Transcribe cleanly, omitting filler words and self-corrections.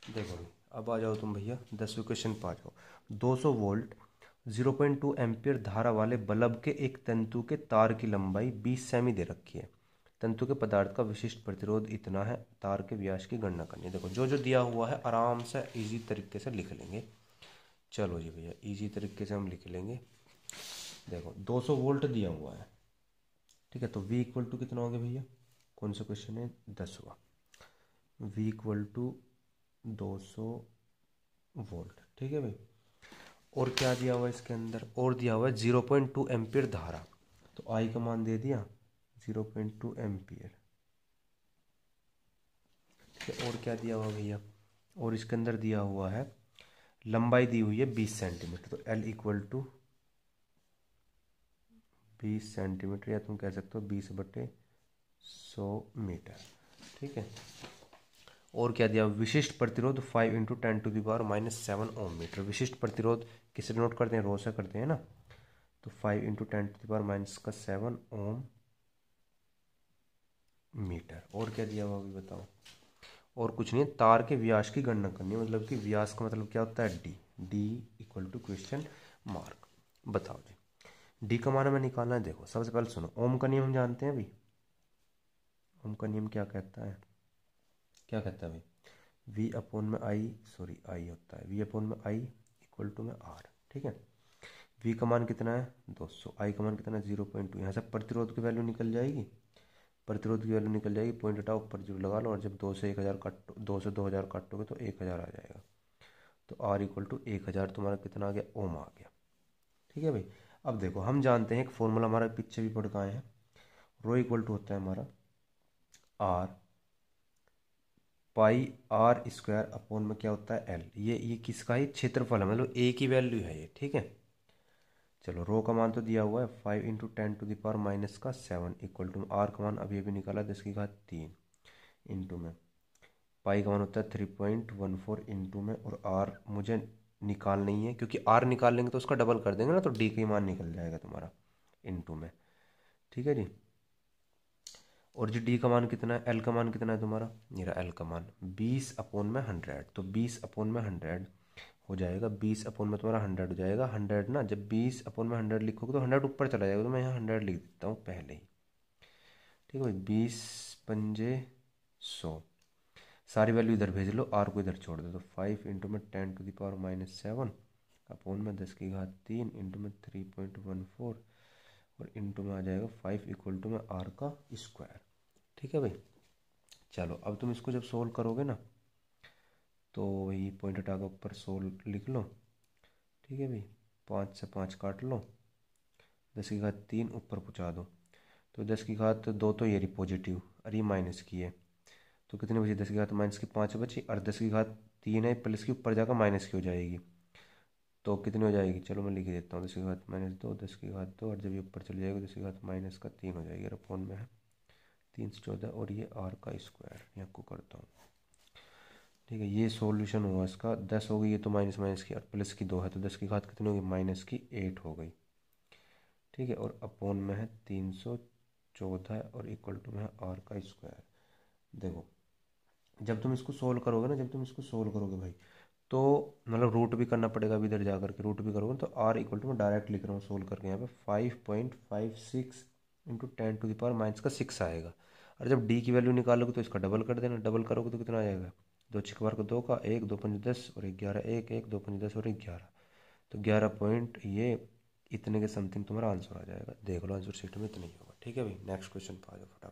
देखो भाई, अब आ जाओ तुम भैया 10वें क्वेश्चन पर आ जाओ। 200 वोल्ट 0.2 एम्पियर धारा वाले बल्ब के एक तंतु के तार की लंबाई 20 सेमी दे रखी है। तंतु के पदार्थ का विशिष्ट प्रतिरोध इतना है, तार के व्यास की गणना करनी है। देखो जो जो दिया हुआ है आराम से इजी तरीके से लिख लेंगे। चलो जी भैया, इजी तरीके से हम लिख लेंगे। देखो 200 वोल्ट दिया हुआ है, ठीक है, तो V इक्वल टू कितना हो गया भैया, कौन सा क्वेश्चन है, 10वां। V इक्वल टू 200 वोल्ट, ठीक है भाई। और क्या दिया हुआ है इसके अंदर, और दिया हुआ है 0.2 एम्पियर धारा, तो I का मान दे दिया 0.2 एम्पियर, ठीक है। और क्या दिया हुआ भैया, और इसके अंदर दिया हुआ है लंबाई दी हुई है 20 सेंटीमीटर, तो L इक्वल टू 20 सेंटीमीटर, या तुम कह सकते हो 20/100 मीटर, ठीक है। और क्या दिया, विशिष्ट प्रतिरोध 5 इंटू 10⁻⁻7 ओम मीटर। विशिष्ट प्रतिरोध किससे नोट करते हैं, रो से करते हैं ना, तो 5 इंटू 10⁻⁻7 ओम मीटर। और क्या दिया हुआ अभी बताओ, और कुछ नहीं है, तार के व्यास की गणना करनी है, मतलब कि व्यास का मतलब क्या होता है, D equal to question mark. बताओ जी, डी का मान हमें निकालना है। देखो सबसे पहले सुनो, ओम का नियम हम जानते हैं अभी। ओम का नियम क्या कहता है, क्या कहता है भाई, वी अपॉन में आई होता है, वी अपॉन में आई इक्वल टू में आर, ठीक है। वी का मान कितना है 200, आई का मान कितना है 0.2। यहाँ से प्रतिरोध की वैल्यू निकल जाएगी, प्रतिरोध की वैल्यू निकल जाएगी, पॉइंट हटाओ ऊपर 0 लगा लो, और जब 2 से 1000 काटो, 2 से 2000 काटोगे तो 1000 आ जाएगा। तो आर इक्वल टू 1000 तुम्हारा कितना आ गया, ओम आ गया, ठीक है भाई। अब देखो हम जानते हैं एक फॉर्मूला हमारा पीछे भी पढ़ के आए हैं, रो इक्वल टू होता है हमारा R pi R square upon में क्या होता है एल। ये किसका ही क्षेत्रफल है, मतलब ए की वैल्यू है ये, ठीक है। चलो रो का मान तो दिया हुआ है 5 इंटू 10⁻⁻7 इक्वल टू आर का मान अभी अभी निकाला 10⁻³ इंटू में पाई का मान होता है 3.14 इंटू में, और आर मुझे निकाल नहीं है क्योंकि आर निकाल लेंगे तो उसका डबल कर देंगे ना, तो डी का मान निकल जाएगा तुम्हारा इंटू में, ठीक है जी। और जो डी का मान कितना है, एल का मान कितना है तुम्हारा, मेरा एल का मान 20/100, तो 20/100 हो जाएगा, 20 में तुम्हारा 100 हो जाएगा। 100 ना, जब 20/100 लिखोगे तो 100 ऊपर चला जाएगा, तो मैं यहाँ 100 लिख देता हूँ पहले ही, ठीक है भाई। 20×5 100, सारी वैल्यू इधर भेज लो, आर को इधर छोड़ दो, तो 5 इंटू में 10⁻⁻7 अपॉन में 10⁻³ इंटू में 3.14, और इंटू में आ जाएगा 5 इक्वल टू में आर का स्क्वायर, ठीक है भाई। चलो अब तुम इसको जब सोल्व करोगे ना, तो वही पॉइंट हटा कर ऊपर सोल्व लिख लो, ठीक है भाई। 5 से 5 काट लो, 10⁻³ ऊपर पहुँचा दो, तो 10⁻2 तो ये रही पॉजिटिव, और ये माइनस की है, तो कितनी बची, 10⁻−5 बची, और 10⁻3 है प्लस की ऊपर जाकर माइनस की हो जाएगी, तो कितनी हो जाएगी, चलो मैं लिख देता हूँ 10⁻−2 10⁻2, और जब ये ऊपर चली जाएगी 10⁻−3 हो जाएगी, और अपॉन में है 3 से 14, और ये आर का स्क्वायर यहाँ को करता हूँ, ठीक है। ये सॉल्यूशन हुआ इसका, 10 हो गई, ये तो माइनस माइनस की और प्लस की 2 है, तो 10 कितनी होगी, -8 हो गई, ठीक है। और अपॉन में है 314, और इक्वल टू में है आर का स्क्वायर। देखो जब तुम इसको सोल्व करोगे ना, जब तुम इसको सोल्व करोगे भाई, तो मतलब रूट भी करना पड़ेगा, अभी इधर जा करके रूट भी करोगे, तो आर इक्वल टू मैं डायरेक्ट लिख रहा हूँ सोल्व करके, यहाँ पे 5.56 इंटू 10⁻⁻6 आएगा। और जब डी की वैल्यू निकालोगे तो इसका डबल कर देना, डबल करोगे तो कितना आ जाएगा, 2 को 2 का 1 2 5 10 और 11 1 1 2 5 10 और 11, तो 11 पॉइंट ये इतने के समथिंग तुम्हारा आंसर आ जाएगा। देख लो आंसर शीट में इतना ही होगा, ठीक है भाई। नेक्स्ट क्वेश्चन पे आ जाओ फटाफट।